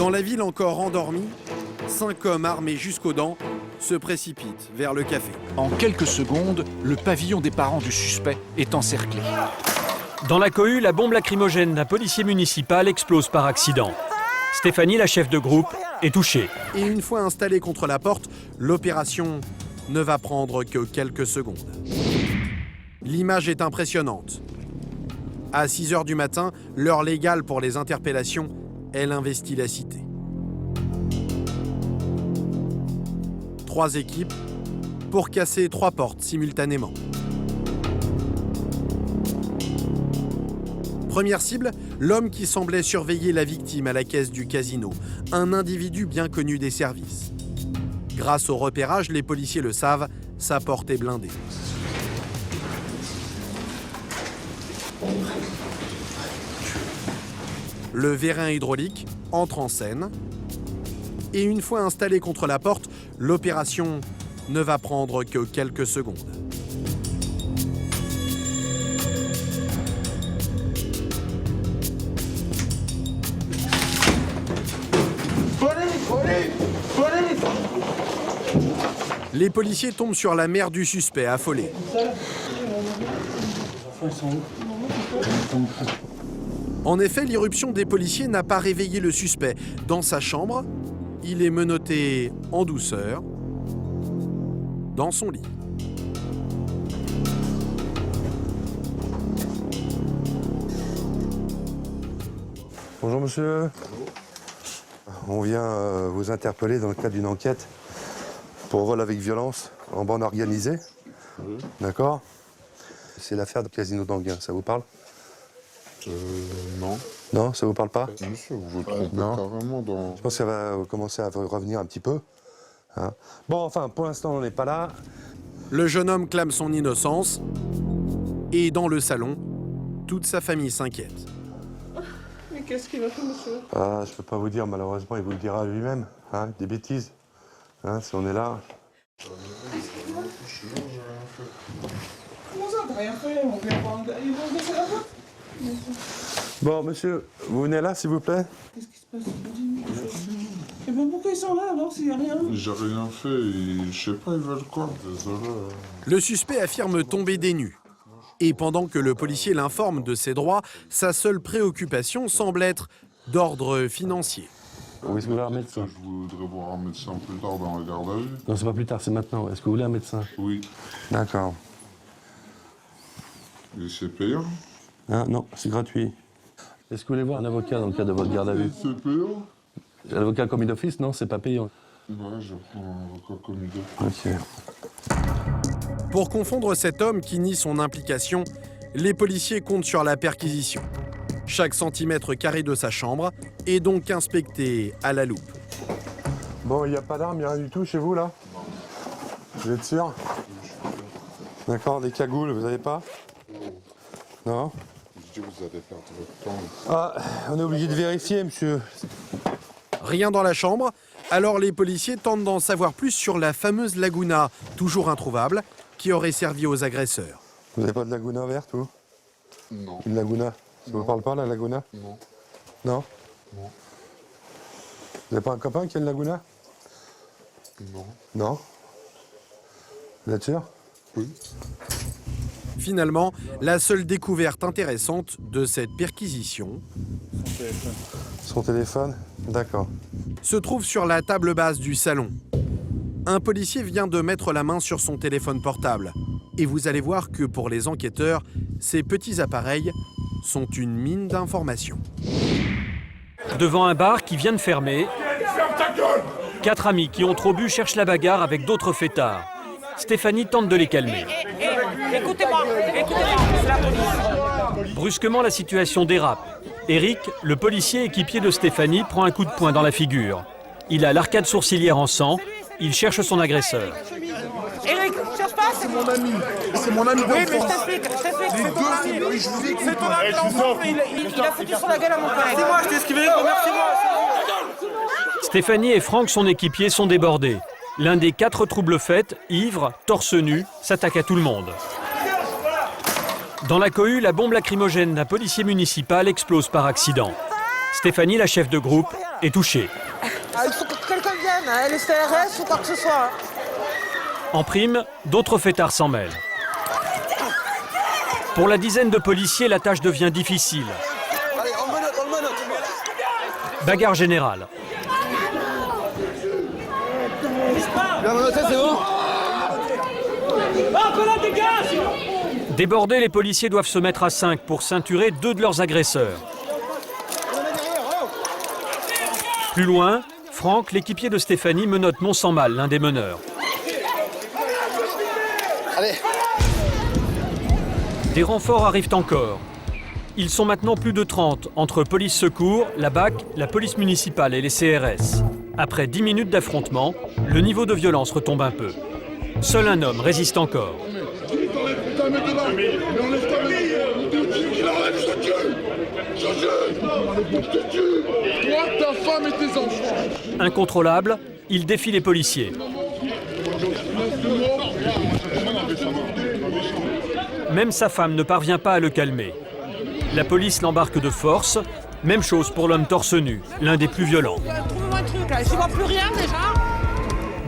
Dans la ville encore endormie, 5 hommes armés jusqu'aux dents se précipitent vers le café. En quelques secondes, le pavillon des parents du suspect est encerclé. Dans la cohue, la bombe lacrymogène d'un policier municipal explose par accident. Stéphanie, la chef de groupe, est touchée. Et une fois installée contre la porte, l'opération ne va prendre que quelques secondes. L'image est impressionnante. À 6 h du matin, l'heure légale pour les interpellations, elle investit la cité. 3 équipes pour casser 3 portes simultanément. Première cible, l'homme qui semblait surveiller la victime à la caisse du casino, un individu bien connu des services. Grâce au repérage, les policiers le savent, sa porte est blindée. Le vérin hydraulique entre en scène. Et une fois installé contre la porte, l'opération ne va prendre que quelques secondes. Les policiers tombent sur la mère du suspect, affolée. En effet, l'irruption des policiers n'a pas réveillé le suspect. Dans sa chambre, il est menotté en douceur dans son lit. Bonjour monsieur. On vient vous interpeller dans le cadre d'une enquête pour vol avec violence en bande organisée. D'accord? C'est l'affaire de Casino d'Anguin, ça vous parle? Non. Non, ça vous parle pas? Monsieur, vous vous trompez carrément dans... Je pense que ça va commencer à revenir un petit peu. Hein. Bon, enfin, pour l'instant, on n'est pas là. Le jeune homme clame son innocence. Et dans le salon, toute sa famille s'inquiète. Mais qu'est-ce qu'il a fait, monsieur? Ah, je peux pas vous dire, malheureusement, il vous le dira lui-même. Hein, des bêtises. Hein, si on est là. Comment ça, t'as rien fait? On vient voir un gars, ils vont casser la porte? Bon, monsieur, vous venez là, s'il vous plaît? Qu'est-ce qui se passe? Et ben pourquoi ils sont là alors s'il n'y a rien? J'ai rien fait, je sais pas, ils veulent quoi, désolé. Le suspect affirme tomber des nues. Et pendant que le policier l'informe de ses droits, sa seule préoccupation semble être d'ordre financier. Où est-ce que vous voulez un médecin? Je voudrais voir un médecin plus tard dans la garde à vue. Non, c'est pas plus tard, c'est maintenant. Est-ce que vous voulez un médecin? Oui. D'accord. Et c'est payant? Hein, non, c'est gratuit. Est-ce que vous voulez voir un avocat dans le cadre de votre garde à vue? C'est payant? L'avocat commis d'office, non, c'est pas payant. Ouais, je prends un avocat commis d'office. Ok. Pour confondre cet homme qui nie son implication, les policiers comptent sur la perquisition. Chaque centimètre carré de sa chambre est donc inspecté à la loupe. Bon, il n'y a pas d'armes, il n'y a rien du tout chez vous, là? Vous êtes sûr? D'accord, des cagoules, vous n'avez pas? Non? Je dis, vous allez perdre votre temps. Ah, on est obligé de vérifier, monsieur. Rien dans la chambre, alors les policiers tentent d'en savoir plus sur la fameuse Laguna, toujours introuvable, qui aurait servi aux agresseurs. Vous n'avez pas de Laguna verte, vous? Non. Une Laguna? Ça vous parle pas, la Laguna? Non. Non? Non. Vous n'avez pas un copain qui a une Laguna? Non. Non? Vous êtes sûr? Oui. Finalement, la seule découverte intéressante de cette perquisition Son téléphone? D'accord. se trouve sur la table basse du salon. Un policier vient de mettre la main sur son téléphone portable. Et vous allez voir que pour les enquêteurs, ces petits appareils sont une mine d'informations. Devant un bar qui vient de fermer, 4 amis qui ont trop bu cherchent la bagarre avec d'autres fêtards. Stéphanie tente de les calmer. Écoutez-moi, c'est la police. Brusquement, la situation dérape. Eric, le policier équipier de Stéphanie, prend un coup de poing dans la figure. Il a l'arcade sourcilière en sang. Il cherche son agresseur. Eric, cherche pas. C'est mon ami. C'est mon ami Oui, mais d'enfance. je t'explique. C'est ton ami. Oui, je vous écoute. C'est ton ami d'enfance, mais il a foutu sur la gueule à mon collègue. C'est moi, je t'ai esquivé. Remercie-moi. Stéphanie et Franck, son équipier, sont débordés. L'un des 4 trouble-fêtes, ivre, torse nu, s'attaque à tout le monde. Dans la cohue, la bombe lacrymogène d'un policier municipal explose par accident. Stéphanie, la chef de groupe, est touché. Il faut que quelqu'un vienne, les CRS ou quoi que ce soit. En prime, d'autres fêtards s'en mêlent. Pour la dizaine de policiers, la tâche devient difficile. Allez, on le menotte. Bagarre générale. La menotté, c'est bon? Débordés, les policiers doivent se mettre à 5 pour ceinturer 2 de leurs agresseurs. Plus loin, Franck, l'équipier de Stéphanie, menotte non sans mal l'un des meneurs. Allez. Des renforts arrivent encore. Ils sont maintenant plus de 30 entre police secours, la BAC, la police municipale et les CRS. Après 10 minutes d'affrontement, le niveau de violence retombe un peu. Seul un homme résiste encore. Toi, ta femme et tes enfants. Incontrôlable, il défie les policiers. Même sa femme ne parvient pas à le calmer. La police l'embarque de force. Même chose pour l'homme torse nu, l'un des plus violents. Trouvez-moi un truc là, je vois plus rien déjà.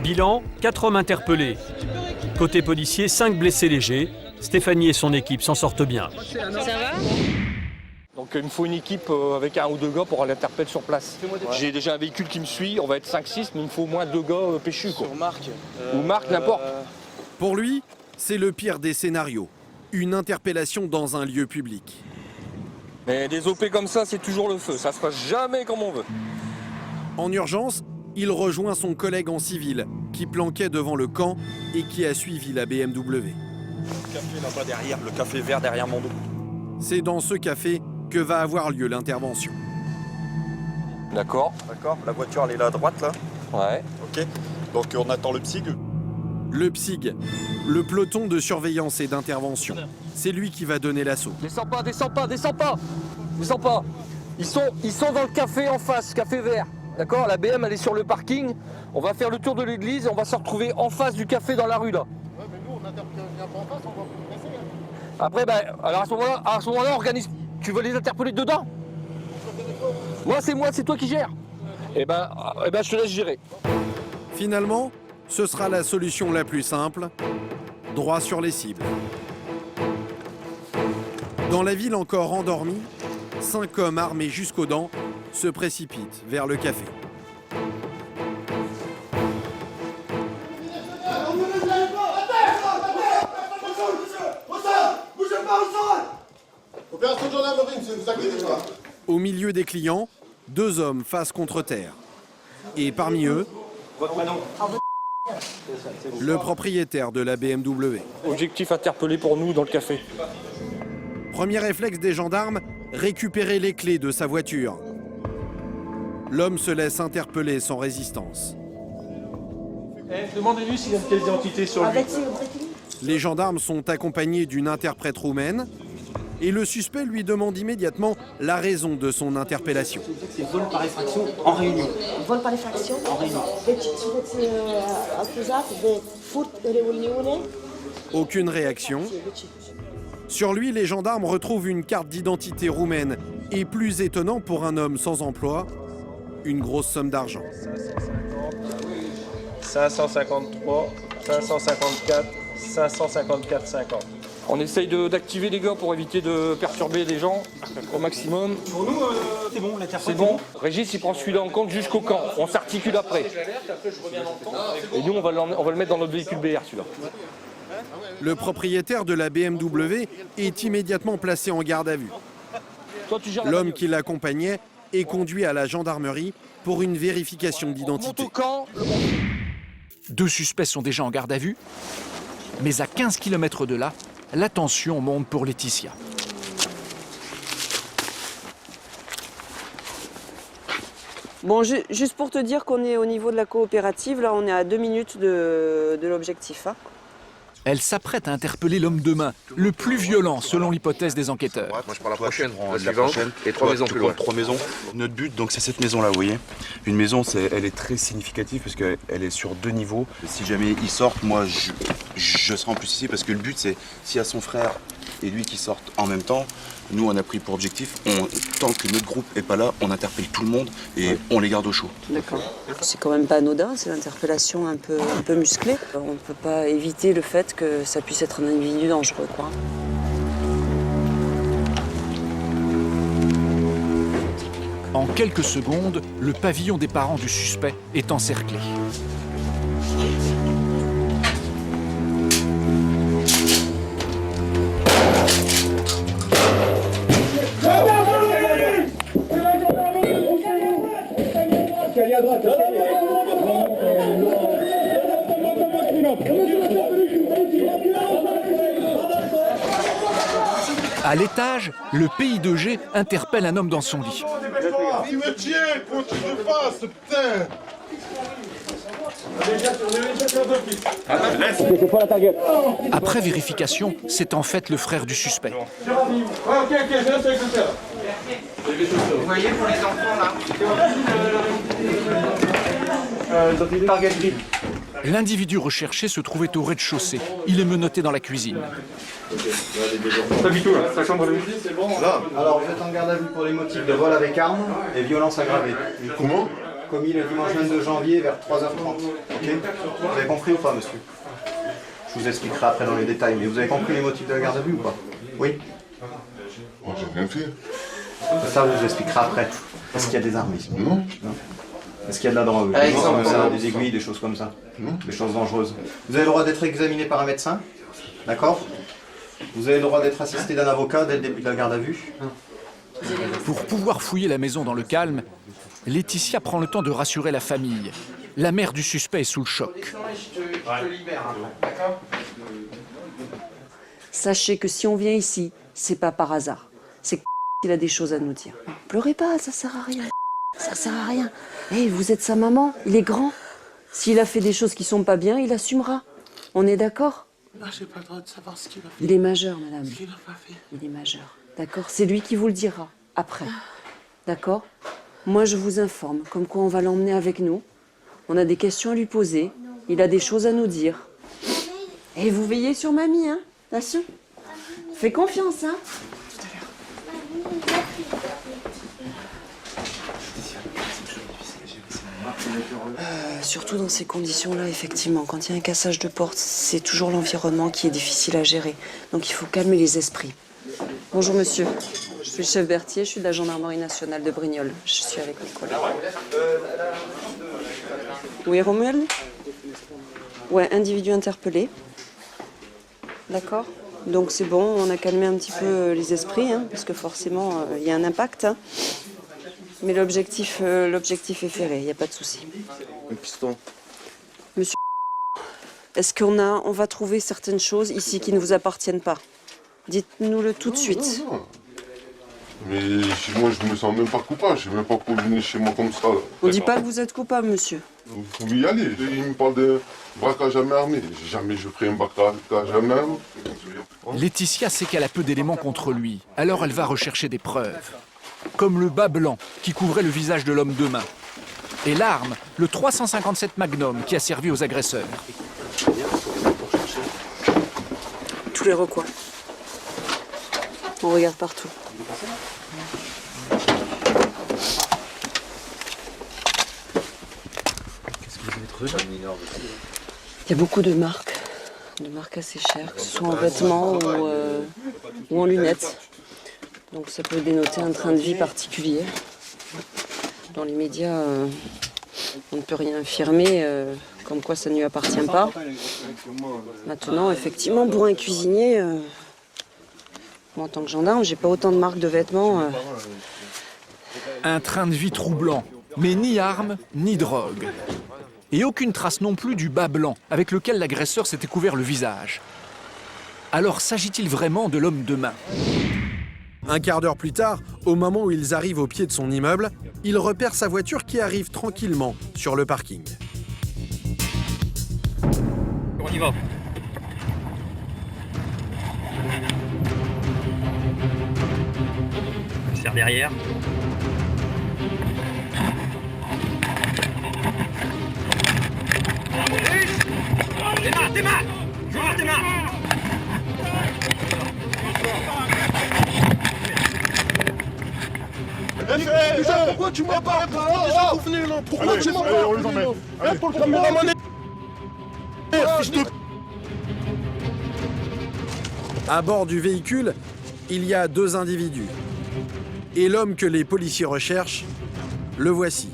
Bilan, 4 hommes interpellés. Côté policier, 5 blessés légers. Stéphanie et son équipe s'en sortent bien. Ça va? Donc il me faut une équipe avec 1 ou 2 gars pour l'interpeller sur place. J'ai déjà un véhicule qui me suit, on va être 5-6, mais il me faut au moins 2 gars péchus. Quoi. Sur Marc. Ou Marc, n'importe. Pour lui, c'est le pire des scénarios. Une interpellation dans un lieu public. Mais des OP comme ça, c'est toujours le feu. Ça se passe jamais comme on veut. En urgence, il rejoint son collègue en civil, qui planquait devant le camp et qui a suivi la BMW. Le café là-bas derrière, le café vert derrière mon dos. C'est dans ce café que va avoir lieu l'intervention. D'accord. D'accord, la voiture elle est là à droite là. Ouais. Ok. Donc on attend le PSIG. Le PSIG, le peloton de surveillance et d'intervention. C'est lui qui va donner l'assaut. Descends pas. Ils sont dans le café en face, café vert. D'accord, la BM elle est sur le parking. On va faire le tour de l'église et on va se retrouver en face du café dans la rue là. Ouais, mais nous, on n'intervient pas en face, on va vous passer. Hein. Après, alors à ce moment-là, organise. Tu veux les interpeller dedans? Moi, c'est toi qui gères. Eh ben, je te laisse gérer. Finalement, ce sera la solution la plus simple, droit sur les cibles. Dans la ville encore endormie, 5 hommes armés jusqu'aux dents se précipitent vers le café. Opération de gendarmerie, monsieur, ne vous inquiétez pas. Au milieu des clients, 2 hommes face contre terre. Et parmi eux, le propriétaire de la BMW. Objectif interpellé pour nous dans le café. Premier réflexe des gendarmes, récupérer les clés de sa voiture. L'homme se laisse interpeller sans résistance. Demandez-lui s'il a une pièce d'identité sur lui. Les gendarmes sont accompagnés d'une interprète roumaine et le suspect lui demande immédiatement la raison de son interpellation. C'est vol par effraction en réunion. Vol par effraction en réunion. Aucune réaction. Sur lui, les gendarmes retrouvent une carte d'identité roumaine et, plus étonnant pour un homme sans emploi, une grosse somme d'argent. 553, 554, 554,50. On essaye d'activer les gars pour éviter de perturber les gens au maximum. Pour nous, c'est bon, l'interprète. C'est bon. Régis, il prend celui-là en compte jusqu'au camp. On s'articule après. Et nous, on va le mettre dans notre véhicule BR, celui-là. Le propriétaire de la BMW est immédiatement placé en garde à vue. L'homme qui l'accompagnait est conduit à la gendarmerie pour une vérification d'identité. 2 suspects sont déjà en garde à vue, mais à 15 km de là, la tension monte pour Laetitia. Bon, juste pour te dire qu'on est au niveau de la coopérative, là on est à 2 minutes de l'objectif. Hein. Elle s'apprête à interpeller l'homme de main, le plus violent selon l'hypothèse des enquêteurs. Moi je prends la prochaine, la prochaine, et 3 maisons plus loin. 3 maisons. Notre but, donc, c'est cette maison-là, vous voyez. Une maison, elle est très significative parce qu'elle est sur 2 niveaux. Si jamais ils sortent, moi, je serai en plus ici parce que le but, c'est s'il y a son frère et lui qui sortent en même temps. Nous, on a pris pour objectif, tant que notre groupe n'est pas là, on interpelle tout le monde et on les garde au chaud. D'accord. C'est quand même pas anodin, c'est l'interpellation un peu musclée. On ne peut pas éviter le fait que ça puisse être un individu dangereux, quoi. En quelques secondes, le pavillon des parents du suspect est encerclé. À l'étage, le PI2G interpelle un homme dans son lit. Il me tient, faut que je fasse, putain. Après vérification, c'est en fait le frère du suspect. Vous voyez pour les enfants là L'individu recherché se trouvait au rez-de-chaussée. Il est menotté dans la cuisine. Pas du tout, là. Sa chambre de vie, c'est bon. Là. Alors, vous êtes en garde à vue pour les motifs de vol avec arme et violence aggravée. Comment? Commis le dimanche 22 janvier vers 3h30. Ok? Vous avez compris ou pas, monsieur? Je vous expliquerai après dans les détails, mais vous avez compris les motifs de la garde à vue ou pas? Oui? Moi, j'ai rien fait. Ça, je vous expliquerai après. Est-ce qu'il y a des armes ici? Non. Est-ce qu'il y a de la drogue? Des aiguilles, des choses comme ça? Non. Des choses dangereuses. Vous avez le droit d'être examiné par un médecin? D'accord? Vous avez le droit d'être assisté d'un avocat dès le début de la garde à vue? Pour pouvoir fouiller la maison dans le calme, Laetitia prend le temps de rassurer la famille. La mère du suspect est sous le choc. Sachez que si on vient ici, c'est pas par hasard. C'est qu'il a des choses à nous dire. Pleurez pas, ça sert à rien. Ça sert à rien. Hey, vous êtes sa maman, il est grand. S'il a fait des choses qui sont pas bien, il assumera. On est d'accord? Là, j'ai pas le droit de savoir ce qu'il a fait. Il est majeur, madame. Ce qu'il a pas fait. Il est majeur. D'accord? C'est lui qui vous le dira, après. D'accord? Moi, je vous informe, comme quoi on va l'emmener avec nous. On a des questions à lui poser. Il a des choses à nous dire. Et vous veillez sur mamie, hein? Attention. Fais confiance, hein? Surtout dans ces conditions-là, effectivement, quand il y a un cassage de porte, c'est toujours l'environnement qui est difficile à gérer. Donc il faut calmer les esprits. Bonjour monsieur, je suis le chef Berthier, je suis de la gendarmerie nationale de Brignoles. Je suis avec mes collègues. Oui, Romuald? Ouais, individu interpellé. D'accord. Donc c'est bon, on a calmé un petit peu les esprits, hein, parce que forcément, il y a un impact. Hein. Mais l'objectif est ferré, il n'y a pas de souci. Un piston. Monsieur, est-ce on va trouver certaines choses ici qui ne vous appartiennent pas? Dites-nous-le tout de suite. Non. Mais moi, je me sens même pas coupable. Je sais même pas pourquoi vous venez chez moi comme ça. Là. On ne dit pas que vous êtes coupable, monsieur. Vous pouvez y aller. Il me parle de braquage à main armée. Jamais je ferai un braquage à main armée. Laetitia sait qu'elle a peu d'éléments contre lui. Alors elle va rechercher des preuves. Comme le bas blanc qui couvrait le visage de l'homme de main. Et l'arme, le 357 Magnum qui a servi aux agresseurs. Tous les recoins. On regarde partout. Il y a beaucoup de marques assez chères, que ce soit en vêtements ou en lunettes. Donc ça peut dénoter un train de vie particulier. Dans les médias, on ne peut rien affirmer, comme quoi ça ne lui appartient pas. Maintenant, effectivement, pour un cuisinier, moi en tant que gendarme, j'ai pas autant de marques de vêtements. Un train de vie troublant, mais ni armes, ni drogue. Et aucune trace non plus du bas blanc avec lequel l'agresseur s'était couvert le visage. Alors s'agit-il vraiment de l'homme de main? Un quart d'heure plus tard, au moment où ils arrivent au pied de son immeuble, il repère sa voiture qui arrive tranquillement sur le parking. On y va. On serre derrière. Démarre! Déjà, pourquoi tu m'as pas déjà vous venez là? Pourquoi tu m'as pas on les emmène. Pour le caméraman. À bord du véhicule, il y a 2 individus. Et l'homme que les policiers recherchent, le voici.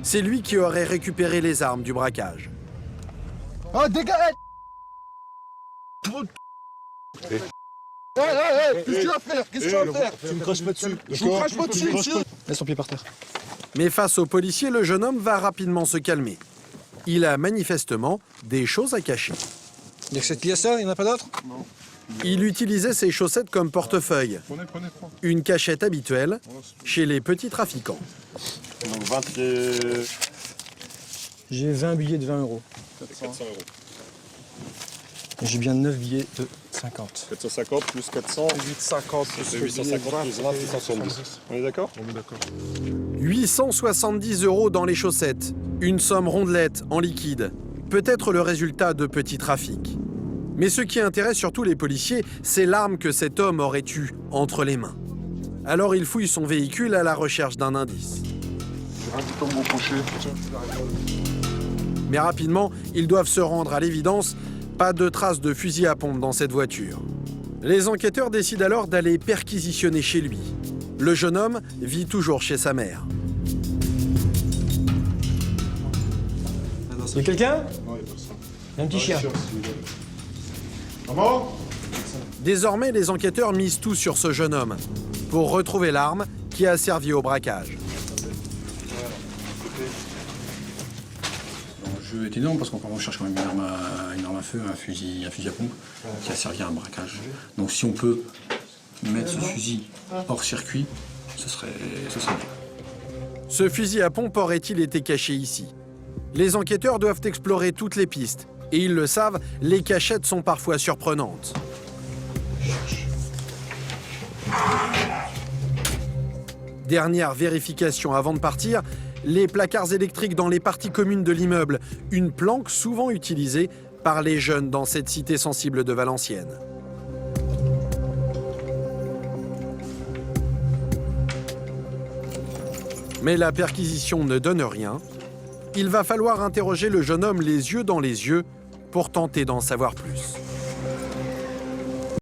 C'est lui qui aurait récupéré les armes du braquage. Ah, dégage! Qu'est-ce que tu vas faire? Qu'est-ce que tu vas faire? Tu me craches pas dessus. Je me crache pas dessus, monsieur. Laisse ton pied par terre. Mais face aux policiers, le jeune homme va rapidement se calmer. Il a manifestement des choses à cacher. Il y a que cette pièce-là, il n'y en a pas d'autre? Non. Il utilisait ses chaussettes comme portefeuille. Prenez. Une cachette habituelle chez les petits trafiquants. Donc 20 et... J'ai 20 billets de 20 euros. 400 euros. J'ai bien 9 billets de 50. 450 plus 400. 850 plus 850 plus 20, 670. On est d'accord? On est d'accord. 870 € dans les chaussettes. Une somme rondelette en liquide. Peut-être le résultat de petits trafics. Mais ce qui intéresse surtout les policiers, c'est l'arme que cet homme aurait eue entre les mains. Alors ils fouillent son véhicule à la recherche d'un indice. J'ai un petit peu mon crochet. Mais rapidement, ils doivent se rendre à l'évidence. Pas de traces de fusil à pompe dans cette voiture. Les enquêteurs décident alors d'aller perquisitionner chez lui. Le jeune homme vit toujours chez sa mère. Il y a quelqu'un? Il y a un petit chien. Comment? Désormais, les enquêteurs misent tout sur ce jeune homme pour retrouver l'arme qui a servi au braquage. L'enjeu est énorme parce qu'on recherche quand même une arme à feu, un fusil à pompe qui a servi à un braquage. Donc si on peut mettre ce fusil hors circuit, ce serait bien. Ce fusil à pompe aurait-il été caché ici? Les enquêteurs doivent explorer toutes les pistes. Et ils le savent, les cachettes sont parfois surprenantes. Dernière vérification avant de partir, les placards électriques dans les parties communes de l'immeuble, une planque souvent utilisée par les jeunes dans cette cité sensible de Valenciennes. Mais la perquisition ne donne rien. Il va falloir interroger le jeune homme les yeux dans les yeux pour tenter d'en savoir plus.